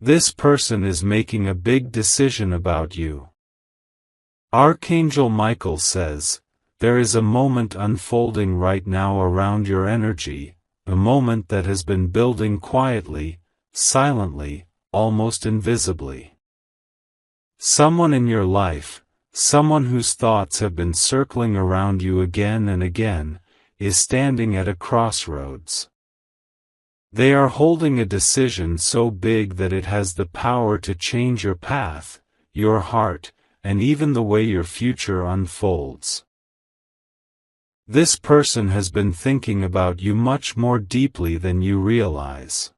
This person is making a big decision about you. Archangel Michael says, there is a moment unfolding right now around your energy, a moment that has been building quietly, silently, almost invisibly. Someone in your life, someone whose thoughts have been circling around you again and again, is standing at a crossroads. They are holding a decision so big that it has the power to change your path, your heart, and even the way your future unfolds. This person has been thinking about you much more deeply than you realize.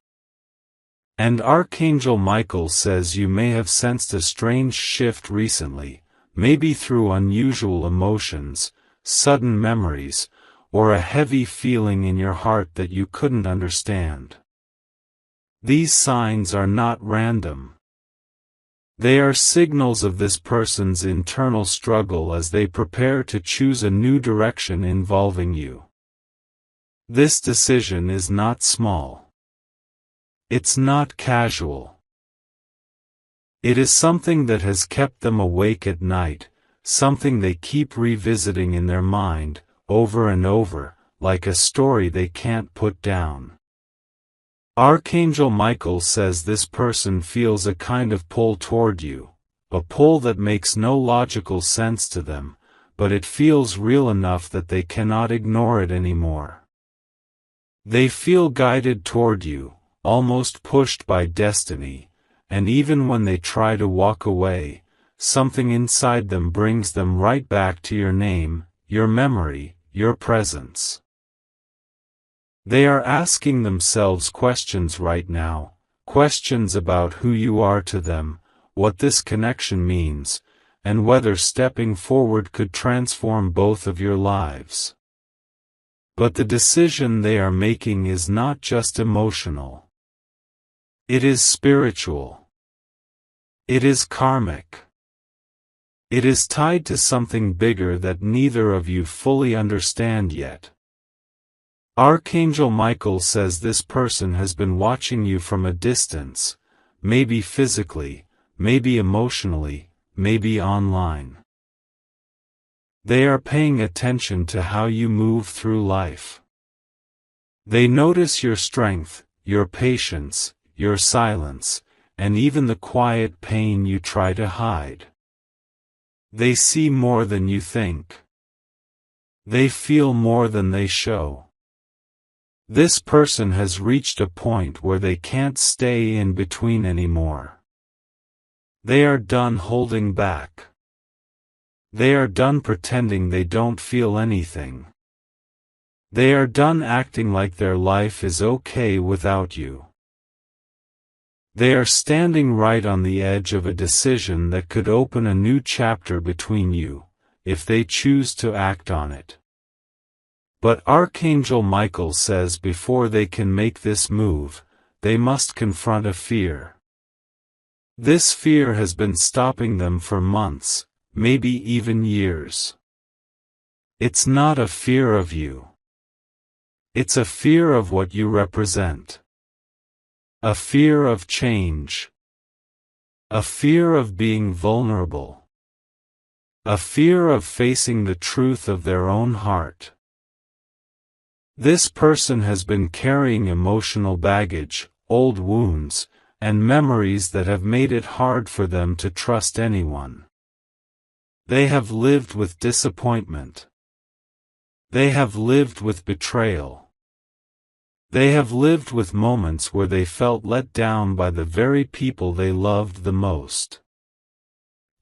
And Archangel Michael says you may have sensed a strange shift recently, maybe through unusual emotions, sudden memories, or a heavy feeling in your heart that you couldn't understand. These signs are not random. They are signals of this person's internal struggle as they prepare to choose a new direction involving you. This decision is not small. It's not casual. It is something that has kept them awake at night, something they keep revisiting in their mind, over and over, like a story they can't put down. Archangel Michael says this person feels a kind of pull toward you, a pull that makes no logical sense to them, but it feels real enough that they cannot ignore it anymore. They feel guided toward you, almost pushed by destiny, and even when they try to walk away, something inside them brings them right back to your name, your memory, your presence. They are asking themselves questions right now, questions about who you are to them, what this connection means, and whether stepping forward could transform both of your lives. But the decision they are making is not just emotional. It is spiritual. It is karmic. It is tied to something bigger that neither of you fully understand yet. Archangel Michael says this person has been watching you from a distance, maybe physically, maybe emotionally, maybe online. They are paying attention to how you move through life. They notice your strength, your patience, your silence, and even the quiet pain you try to hide. They see more than you think. They feel more than they show. This person has reached a point where they can't stay in between anymore. They are done holding back. They are done pretending they don't feel anything. They are done acting like their life is okay without you. They are standing right on the edge of a decision that could open a new chapter between you, if they choose to act on it. But Archangel Michael says before they can make this move, they must confront a fear. This fear has been stopping them for months, maybe even years. It's not a fear of you. It's a fear of what you represent. A fear of change. A fear of being vulnerable. A fear of facing the truth of their own heart. This person has been carrying emotional baggage, old wounds, and memories that have made it hard for them to trust anyone. They have lived with disappointment. They have lived with betrayal. They have lived with moments where they felt let down by the very people they loved the most.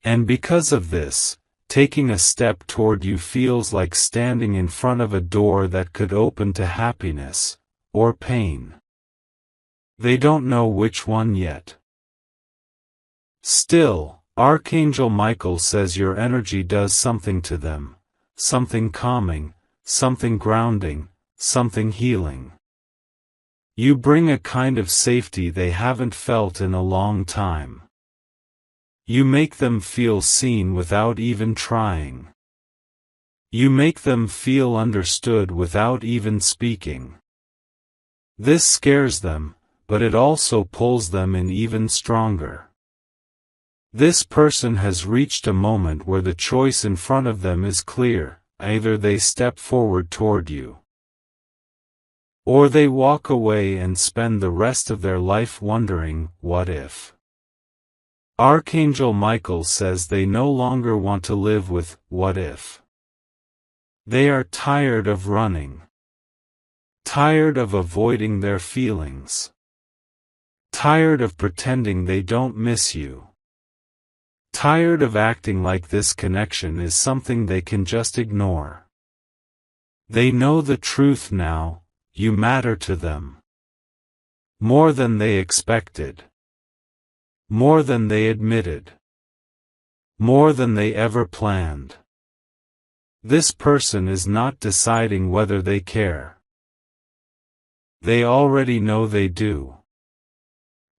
And because of this, taking a step toward you feels like standing in front of a door that could open to happiness, or pain. They don't know which one yet. Still, Archangel Michael says your energy does something to them, something calming, something grounding, something healing. You bring a kind of safety they haven't felt in a long time. You make them feel seen without even trying. You make them feel understood without even speaking. This scares them, but it also pulls them in even stronger. This person has reached a moment where the choice in front of them is clear: either they step forward toward you, or they walk away and spend the rest of their life wondering, what if? Archangel Michael says they no longer want to live with, what if? They are tired of running. Tired of avoiding their feelings. Tired of pretending they don't miss you. Tired of acting like this connection is something they can just ignore. They know the truth now: you matter to them. More than they expected. More than they admitted. More than they ever planned. This person is not deciding whether they care. They already know they do.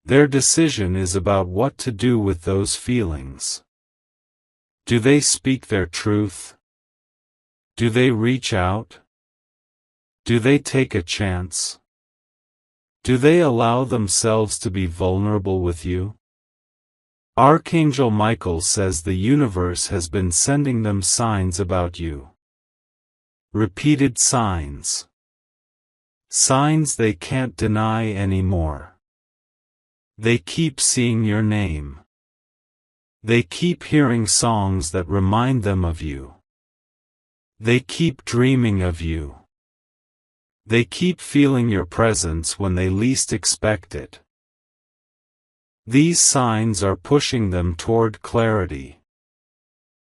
Their decision is about what to do with those feelings. Do they speak their truth? Do they reach out? Do they take a chance? Do they allow themselves to be vulnerable with you? Archangel Michael says the universe has been sending them signs about you. Repeated signs. Signs they can't deny anymore. They keep seeing your name. They keep hearing songs that remind them of you. They keep dreaming of you. They keep feeling your presence when they least expect it. These signs are pushing them toward clarity.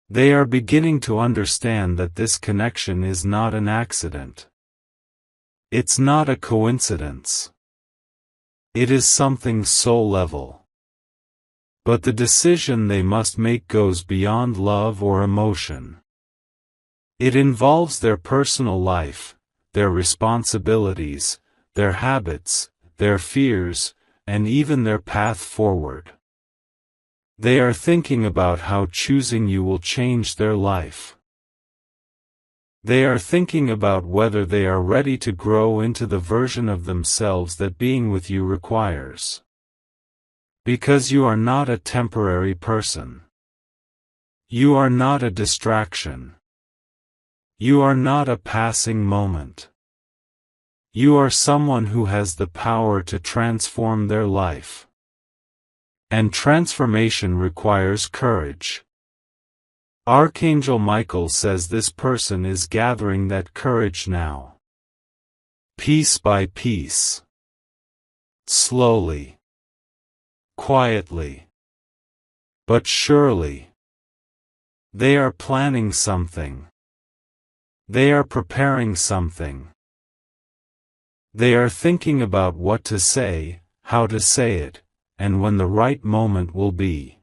They are beginning to understand that this connection is not an accident. It's not a coincidence. It is something soul-level. But the decision they must make goes beyond love or emotion. It involves their personal life, their responsibilities, their habits, their fears, and even their path forward. They are thinking about how choosing you will change their life. They are thinking about whether they are ready to grow into the version of themselves that being with you requires. Because you are not a temporary person. You are not a distraction. You are not a passing moment. You are someone who has the power to transform their life. And transformation requires courage. Archangel Michael says this person is gathering that courage now. Piece by piece. Slowly. Quietly. But surely. They are planning something. They are preparing something. They are thinking about what to say, how to say it, and when the right moment will be.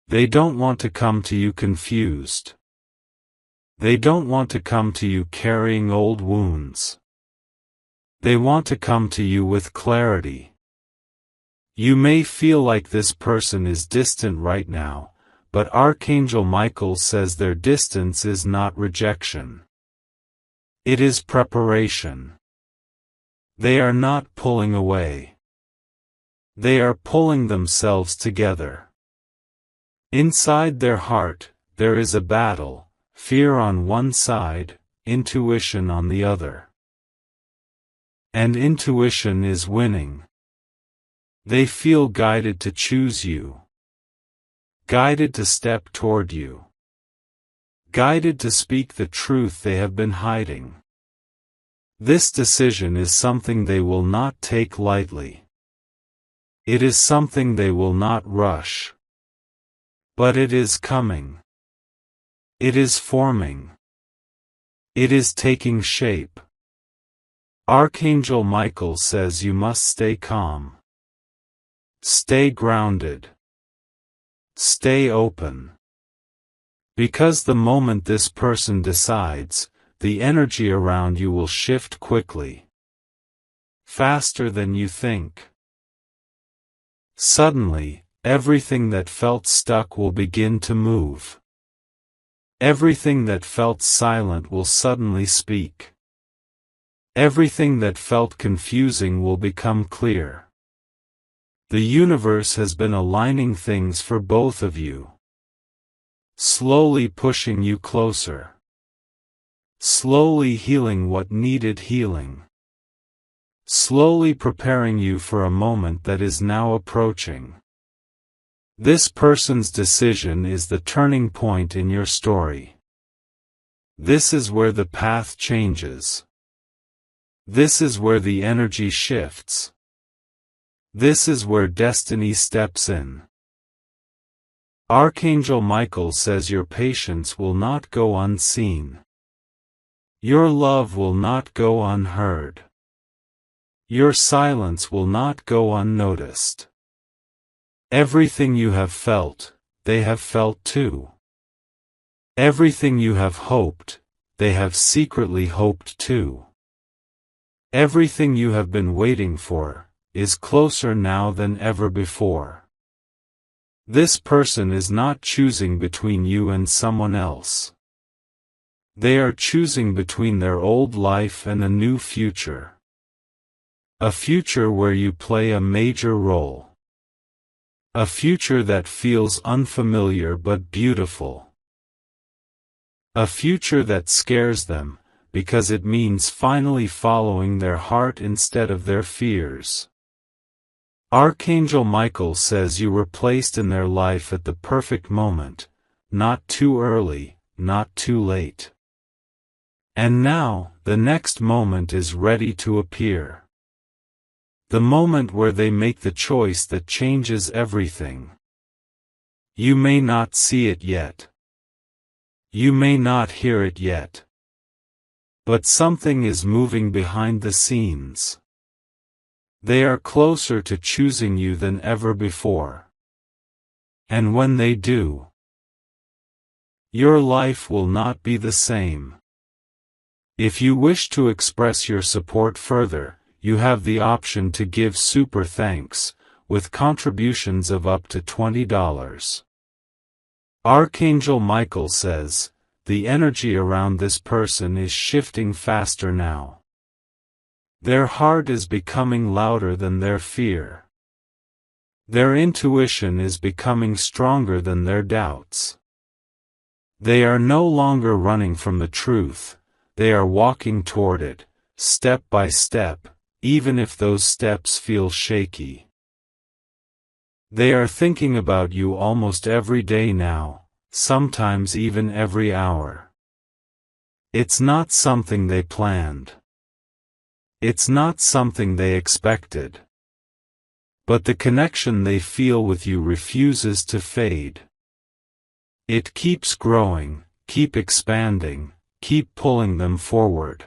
They don't want to come to you confused. They don't want to come to you carrying old wounds. They want to come to you with clarity. You may feel like this person is distant right now, but Archangel Michael says their distance is not rejection. It is preparation. They are not pulling away. They are pulling themselves together. Inside their heart, there is a battle, fear on one side, intuition on the other. And intuition is winning. They feel guided to choose you. Guided to step toward you. Guided to speak the truth they have been hiding. This decision is something they will not take lightly. It is something they will not rush. But it is coming. It is forming. It is taking shape. Archangel Michael says you must stay calm. Stay grounded. Stay open. Because the moment this person decides, the energy around you will shift quickly. Faster than you think. Suddenly, everything that felt stuck will begin to move. Everything that felt silent will suddenly speak. Everything that felt confusing will become clear. The universe has been aligning things for both of you. Slowly pushing you closer. Slowly healing what needed healing. Slowly preparing you for a moment that is now approaching. This person's decision is the turning point in your story. This is where the path changes. This is where the energy shifts. This is where destiny steps in. Archangel Michael says your patience will not go unseen. Your love will not go unheard. Your silence will not go unnoticed. Everything you have felt, they have felt too. Everything you have hoped, they have secretly hoped too. Everything you have been waiting for is closer now than ever before. This person is not choosing between you and someone else. They are choosing between their old life and a new future. A future where you play a major role. A future that feels unfamiliar but beautiful. A future that scares them, because it means finally following their heart instead of their fears. Archangel Michael says you were placed in their life at the perfect moment, not too early, not too late. And now, the next moment is ready to appear. The moment where they make the choice that changes everything. You may not see it yet. You may not hear it yet. But something is moving behind the scenes. They are closer to choosing you than ever before. And when they do, your life will not be the same. If you wish to express your support further, you have the option to give super thanks, with contributions of up to $20. Archangel Michael says, the energy around this person is shifting faster now. Their heart is becoming louder than their fear. Their intuition is becoming stronger than their doubts. They are no longer running from the truth, they are walking toward it, step by step, even if those steps feel shaky. They are thinking about you almost every day now, sometimes even every hour. It's not something they planned. It's not something they expected. But the connection they feel with you refuses to fade. It keeps growing, keep expanding, keep pulling them forward.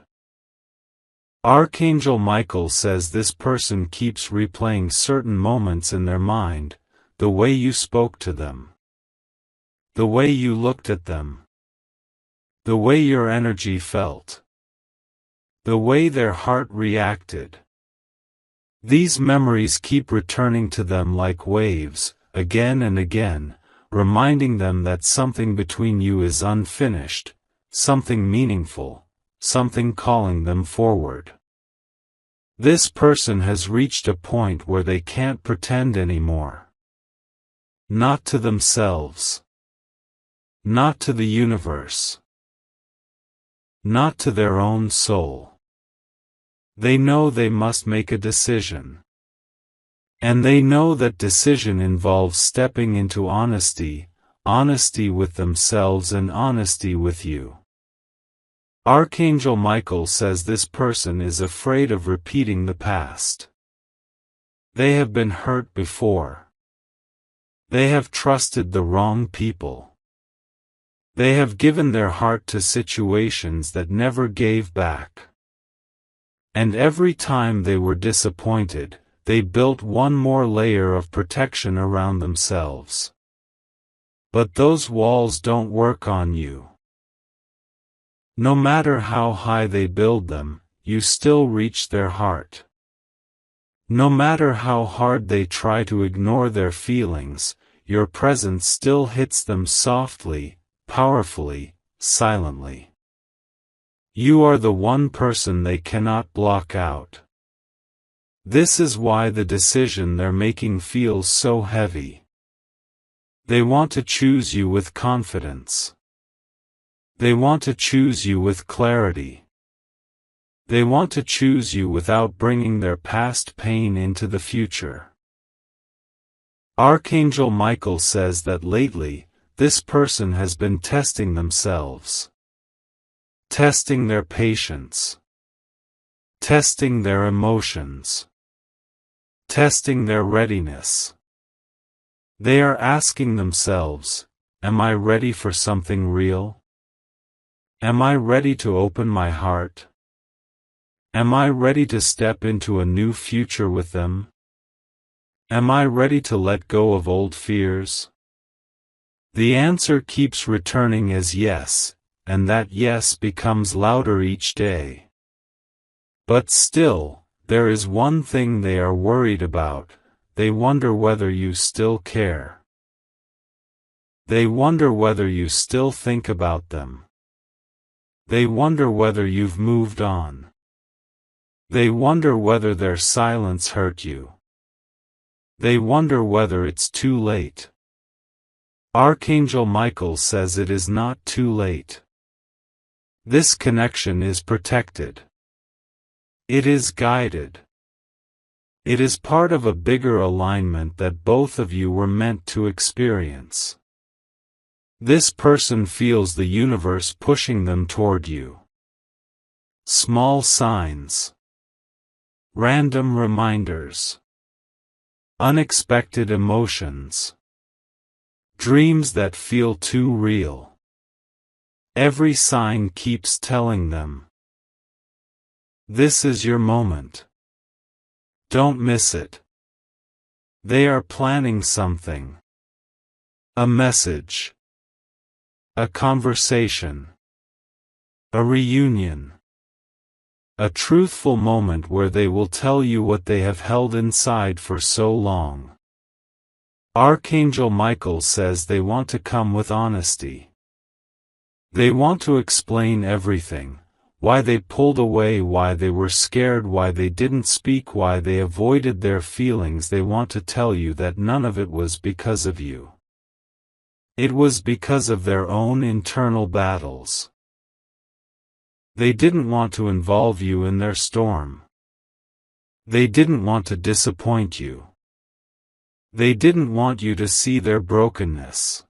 Archangel Michael says this person keeps replaying certain moments in their mind, the way you spoke to them. The way you looked at them. The way your energy felt. The way their heart reacted. These memories keep returning to them like waves, again and again, reminding them that something between you is unfinished, something meaningful, something calling them forward. This person has reached a point where they can't pretend anymore. Not to themselves. Not to the universe. Not to their own soul. They know they must make a decision. And they know that decision involves stepping into honesty, honesty with themselves and honesty with you. Archangel Michael says this person is afraid of repeating the past. They have been hurt before. They have trusted the wrong people. They have given their heart to situations that never gave back. And every time they were disappointed, they built one more layer of protection around themselves. But those walls don't work on you. No matter how high they build them, you still reach their heart. No matter how hard they try to ignore their feelings, your presence still hits them softly, powerfully, silently. You are the one person they cannot block out. This is why the decision they're making feels so heavy. They want to choose you with confidence. They want to choose you with clarity. They want to choose you without bringing their past pain into the future. Archangel Michael says that lately, this person has been testing themselves. Testing their patience. Testing their emotions. Testing their readiness. They are asking themselves, am I ready for something real? Am I ready to open my heart? Am I ready to step into a new future with them? Am I ready to let go of old fears? The answer keeps returning as yes, and that yes becomes louder each day. But still, there is one thing they are worried about. They wonder whether you still care. They wonder whether you still think about them. They wonder whether you've moved on. They wonder whether their silence hurt you. They wonder whether it's too late. Archangel Michael says it is not too late. This connection is protected. It is guided. It is part of a bigger alignment that both of you were meant to experience. This person feels the universe pushing them toward you. Small signs. Random reminders. Unexpected emotions. Dreams that feel too real. Every sign keeps telling them. This is your moment. Don't miss it. They are planning something. A message. A conversation. A reunion. A truthful moment where they will tell you what they have held inside for so long. Archangel Michael says they want to come with honesty. They want to explain everything. Why they pulled away, why they were scared, why they didn't speak, why they avoided their feelings. They want to tell you that none of it was because of you. It was because of their own internal battles. They didn't want to involve you in their storm. They didn't want to disappoint you. They didn't want you to see their brokenness.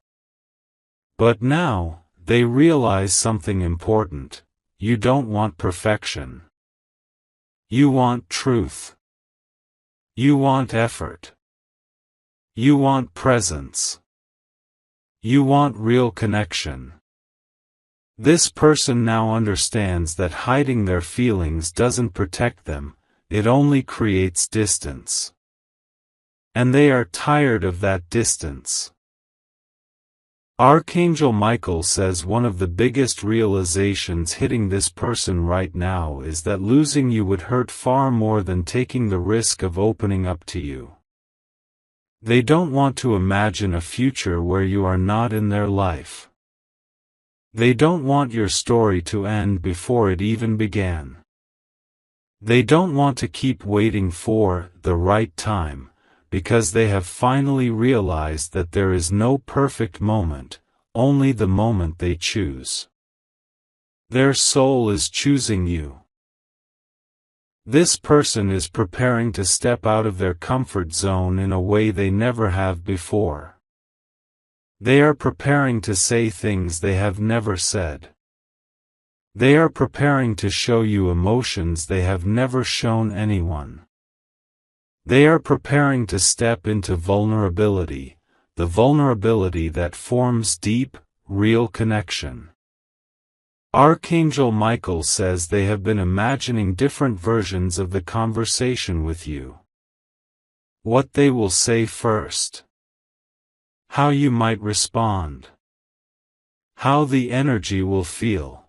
But now, they realize something important. You don't want perfection. You want truth. You want effort. You want presence. You want real connection. This person now understands that hiding their feelings doesn't protect them, it only creates distance. And they are tired of that distance. Archangel Michael says one of the biggest realizations hitting this person right now is that losing you would hurt far more than taking the risk of opening up to you. They don't want to imagine a future where you are not in their life. They don't want your story to end before it even began. They don't want to keep waiting for the right time, because they have finally realized that there is no perfect moment, only the moment they choose. Their soul is choosing you. This person is preparing to step out of their comfort zone in a way they never have before. They are preparing to say things they have never said. They are preparing to show you emotions they have never shown anyone. They are preparing to step into vulnerability, the vulnerability that forms deep, real connection. Archangel Michael says they have been imagining different versions of the conversation with you. What they will say first. How you might respond. How the energy will feel.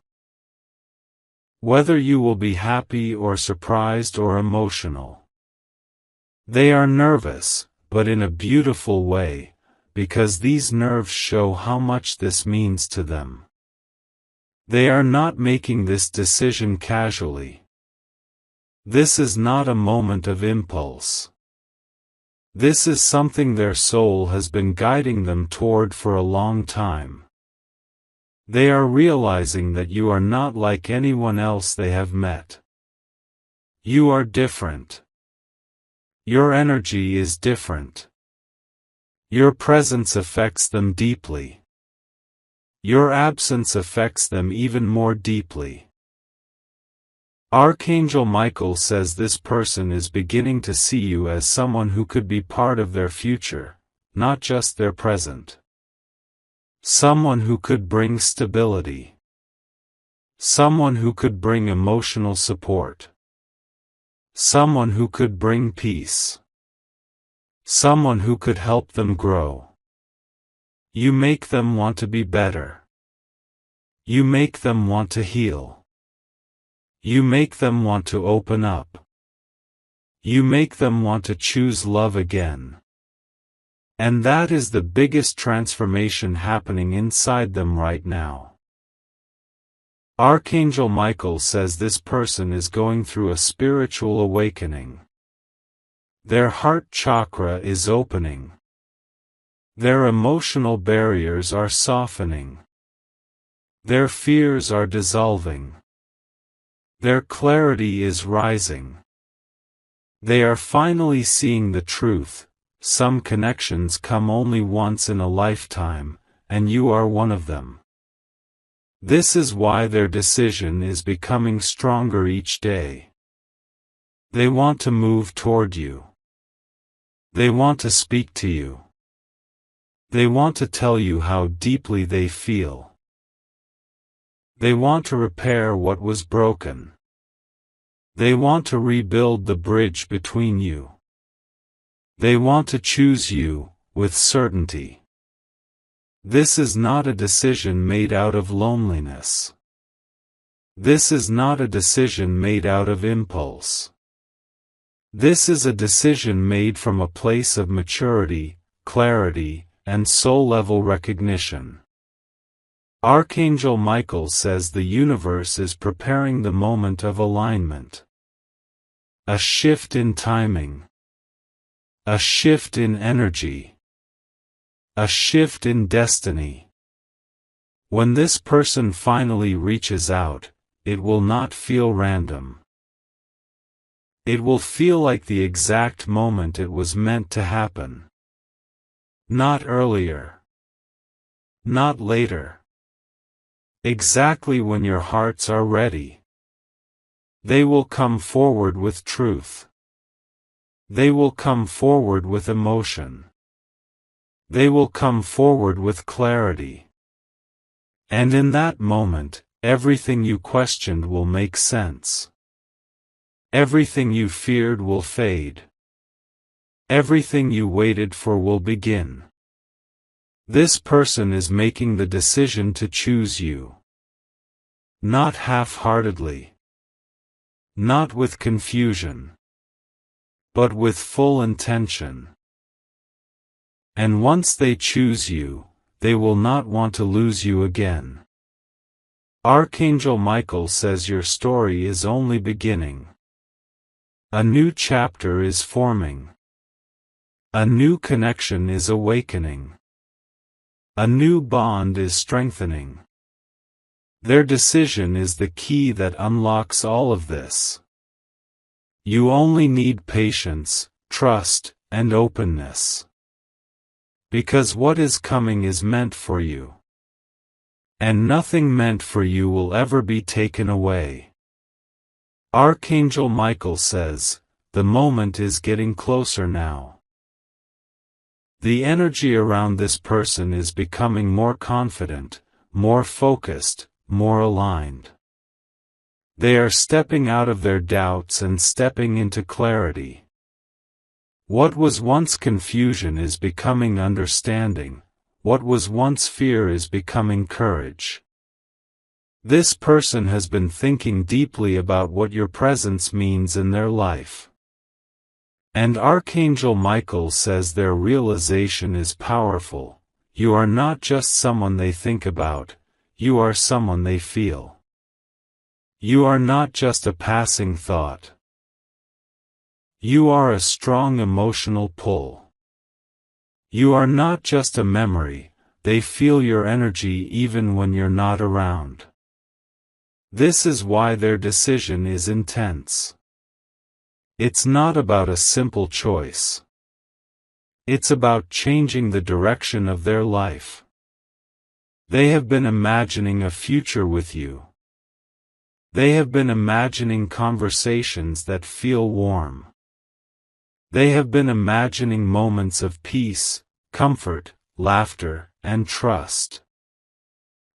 Whether you will be happy or surprised or emotional. They are nervous, but in a beautiful way, because these nerves show how much this means to them. They are not making this decision casually. This is not a moment of impulse. This is something their soul has been guiding them toward for a long time. They are realizing that you are not like anyone else they have met. You are different. Your energy is different. Your presence affects them deeply. Your absence affects them even more deeply. Archangel Michael says this person is beginning to see you as someone who could be part of their future, not just their present. Someone who could bring stability. Someone who could bring emotional support. Someone who could bring peace. Someone who could help them grow. You make them want to be better. You make them want to heal. You make them want to open up. You make them want to choose love again. And that is the biggest transformation happening inside them right now. Archangel Michael says this person is going through a spiritual awakening. Their heart chakra is opening. Their emotional barriers are softening. Their fears are dissolving. Their clarity is rising. They are finally seeing the truth. Some connections come only once in a lifetime, and you are one of them. This is why their decision is becoming stronger each day. They want to move toward you. They want to speak to you. They want to tell you how deeply they feel. They want to repair what was broken. They want to rebuild the bridge between you. They want to choose you, with certainty. This is not a decision made out of loneliness. This is not a decision made out of impulse. This is a decision made from a place of maturity, clarity, and soul-level recognition. Archangel Michael says the universe is preparing the moment of alignment. A shift in timing. A shift in energy. A shift in destiny. When this person finally reaches out, it will not feel random. It will feel like the exact moment it was meant to happen. Not earlier. Not later. Exactly when your hearts are ready. They will come forward with truth. They will come forward with emotion. They will come forward with clarity. And in that moment, everything you questioned will make sense. Everything you feared will fade. Everything you waited for will begin. This person is making the decision to choose you. Not half-heartedly. Not with confusion. But with full intention. And once they choose you, they will not want to lose you again. Archangel Michael says your story is only beginning. A new chapter is forming. A new connection is awakening. A new bond is strengthening. Their decision is the key that unlocks all of this. You only need patience, trust, and openness. Because what is coming is meant for you. And nothing meant for you will ever be taken away. Archangel Michael says, the moment is getting closer now. The energy around this person is becoming more confident, more focused, more aligned. They are stepping out of their doubts and stepping into clarity. What was once confusion is becoming understanding. What was once fear is becoming courage. This person has been thinking deeply about what your presence means in their life. And Archangel Michael says their realization is powerful. You are not just someone they think about, you are someone they feel. You are not just a passing thought. You are a strong emotional pull. You are not just a memory, they feel your energy even when you're not around. This is why their decision is intense. It's not about a simple choice. It's about changing the direction of their life. They have been imagining a future with you. They have been imagining conversations that feel warm. They have been imagining moments of peace, comfort, laughter, and trust.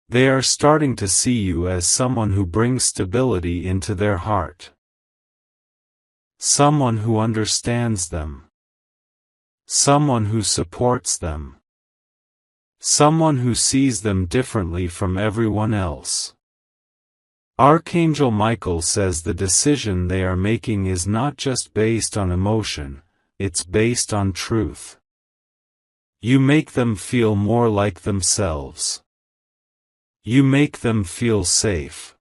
They are starting to see you as someone who brings stability into their heart. Someone who understands them. Someone who supports them. Someone who sees them differently from everyone else. Archangel Michael says the decision they are making is not just based on emotion, it's based on truth. You make them feel more like themselves. You make them feel safe.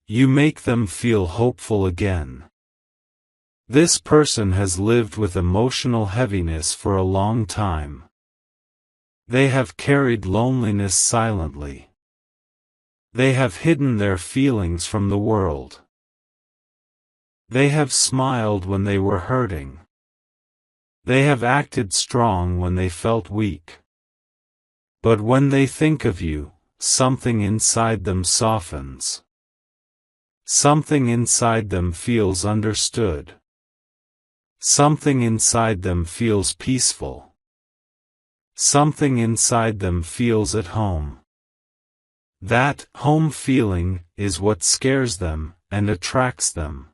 You make them feel hopeful again. This person has lived with emotional heaviness for a long time. They have carried loneliness silently. They have hidden their feelings from the world. They have smiled when they were hurting. They have acted strong when they felt weak. But when they think of you, something inside them softens. Something inside them feels understood. Something inside them feels peaceful. Something inside them feels at home. That home feeling is what scares them and attracts them.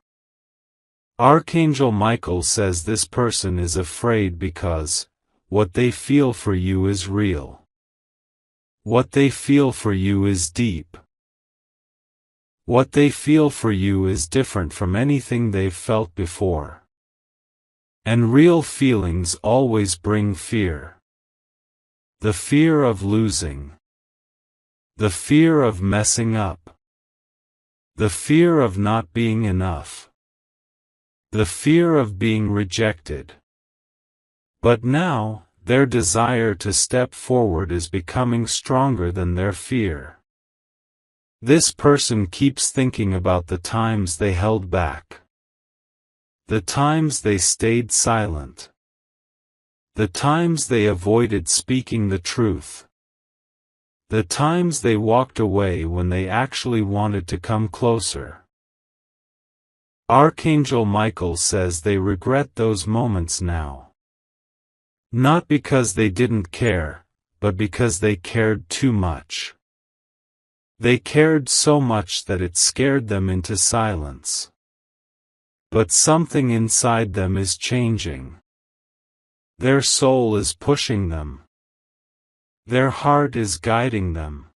Archangel Michael says this person is afraid because what they feel for you is real. What they feel for you is deep. What they feel for you is different from anything they've felt before. And real feelings always bring fear. The fear of losing. The fear of messing up. The fear of not being enough. The fear of being rejected. But now, their desire to step forward is becoming stronger than their fear. This person keeps thinking about the times they held back. The times they stayed silent. The times they avoided speaking the truth. The times they walked away when they actually wanted to come closer. Archangel Michael says they regret those moments now. Not because they didn't care, but because they cared too much. They cared so much that it scared them into silence. But something inside them is changing. Their soul is pushing them. Their heart is guiding them.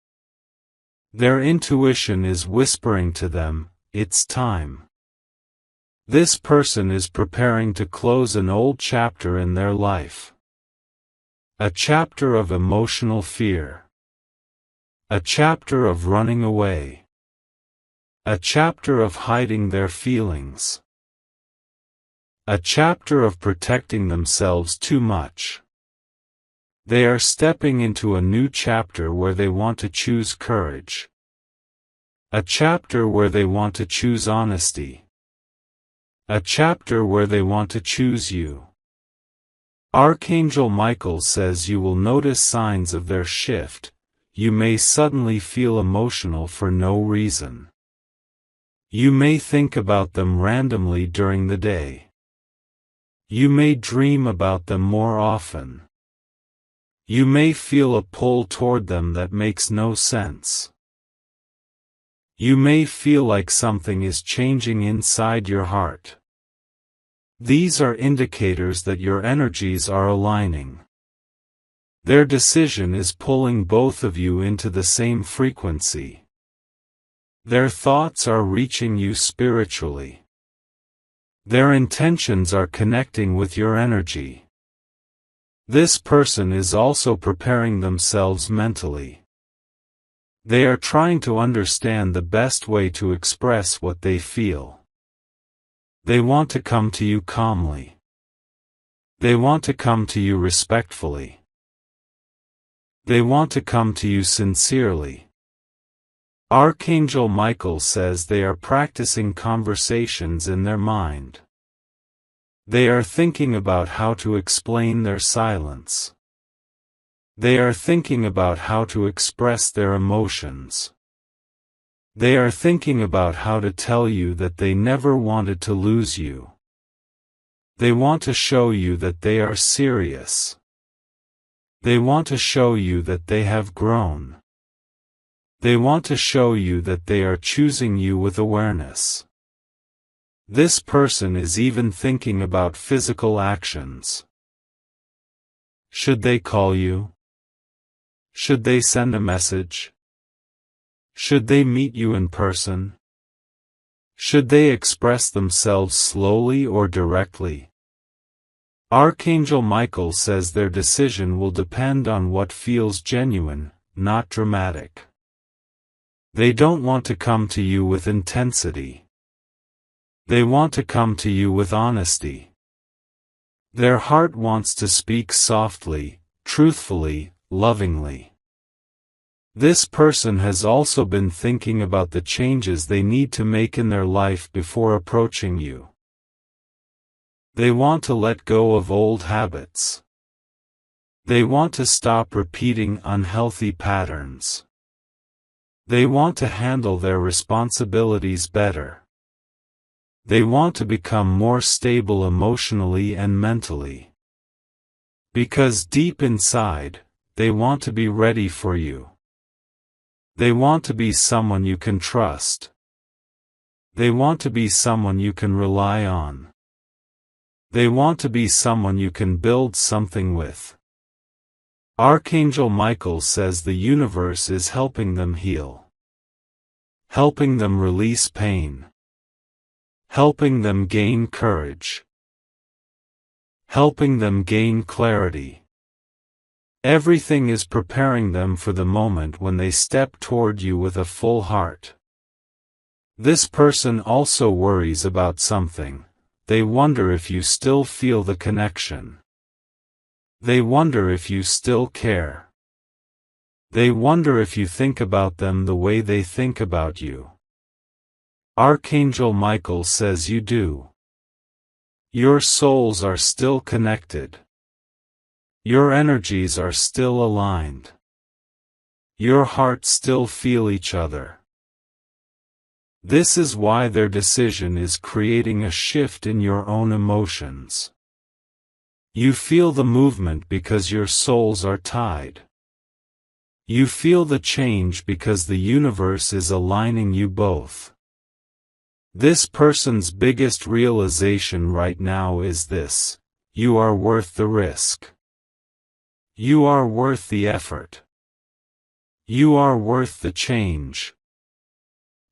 Their intuition is whispering to them, it's time. This person is preparing to close an old chapter in their life. A chapter of emotional fear. A chapter of running away. A chapter of hiding their feelings. A chapter of protecting themselves too much. They are stepping into a new chapter where they want to choose courage. A chapter where they want to choose honesty. A chapter where they want to choose you. Archangel Michael says you will notice signs of their shift. You may suddenly feel emotional for no reason. You may think about them randomly during the day. You may dream about them more often. You may feel a pull toward them that makes no sense. You may feel like something is changing inside your heart. These are indicators that your energies are aligning. Their decision is pulling both of you into the same frequency. Their thoughts are reaching you spiritually. Their intentions are connecting with your energy. This person is also preparing themselves mentally. They are trying to understand the best way to express what they feel. They want to come to you calmly. They want to come to you respectfully. They want to come to you sincerely. Archangel Michael says they are practicing conversations in their mind. They are thinking about how to explain their silence. They are thinking about how to express their emotions. They are thinking about how to tell you that they never wanted to lose you. They want to show you that they are serious. They want to show you that they have grown. They want to show you that they are choosing you with awareness. This person is even thinking about physical actions. Should they call you? Should they send a message? Should they meet you in person? Should they express themselves slowly or directly? Archangel Michael says their decision will depend on what feels genuine, not dramatic. They don't want to come to you with intensity. They want to come to you with honesty. Their heart wants to speak softly, truthfully, lovingly. This person has also been thinking about the changes they need to make in their life before approaching you. They want to let go of old habits. They want to stop repeating unhealthy patterns. They want to handle their responsibilities better. They want to become more stable emotionally and mentally. Because deep inside, they want to be ready for you. They want to be someone you can trust. They want to be someone you can rely on. They want to be someone you can build something with. Archangel Michael says the universe is helping them heal. Helping them release pain. Helping them gain courage. Helping them gain clarity. Everything is preparing them for the moment when they step toward you with a full heart. This person also worries about something. They wonder if you still feel the connection. They wonder if you still care. They wonder if you think about them the way they think about you. Archangel Michael says you do. Your souls are still connected. Your energies are still aligned. Your hearts still feel each other. This is why their decision is creating a shift in your own emotions. You feel the movement because your souls are tied. You feel the change because the universe is aligning you both. This person's biggest realization right now is this: you are worth the risk. You are worth the effort. You are worth the change.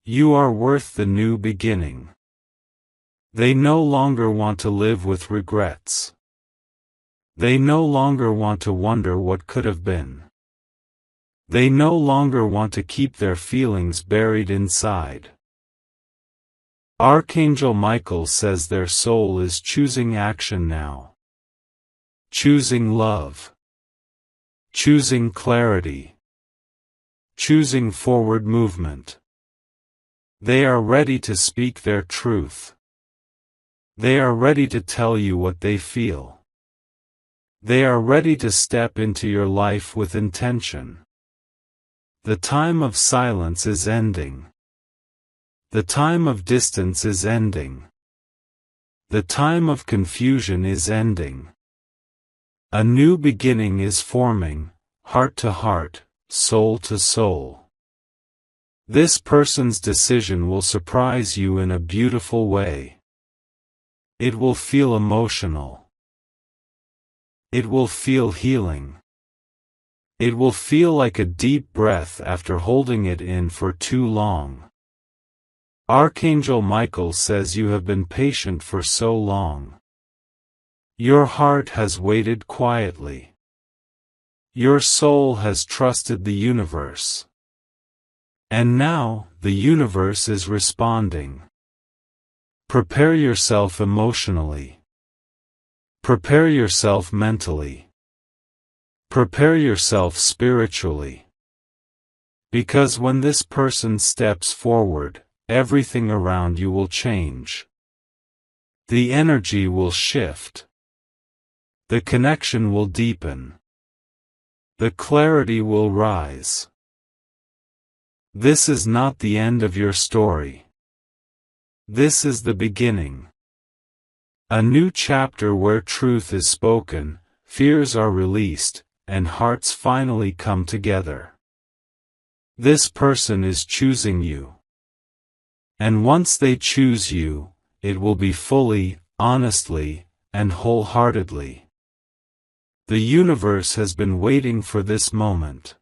You are worth the new beginning. They no longer want to live with regrets. They no longer want to wonder what could have been. They no longer want to keep their feelings buried inside. Archangel Michael says their soul is choosing action now. Choosing love. Choosing clarity. Choosing forward movement. They are ready to speak their truth. They are ready to tell you what they feel. They are ready to step into your life with intention. The time of silence is ending. The time of distance is ending. The time of confusion is ending. A new beginning is forming, heart to heart, soul to soul. This person's decision will surprise you in a beautiful way. It will feel emotional. It will feel healing. It will feel like a deep breath after holding it in for too long. Archangel Michael says you have been patient for so long. Your heart has waited quietly. Your soul has trusted the universe. And now, the universe is responding. Prepare yourself emotionally. Prepare yourself mentally. Prepare yourself spiritually. Because when this person steps forward, everything around you will change. The energy will shift. The connection will deepen. The clarity will rise. This is not the end of your story. This is the beginning. A new chapter where truth is spoken, fears are released, and hearts finally come together. This person is choosing you. And once they choose you, it will be fully, honestly, and wholeheartedly. The universe has been waiting for this moment.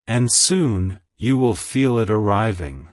And soon, you will feel it arriving.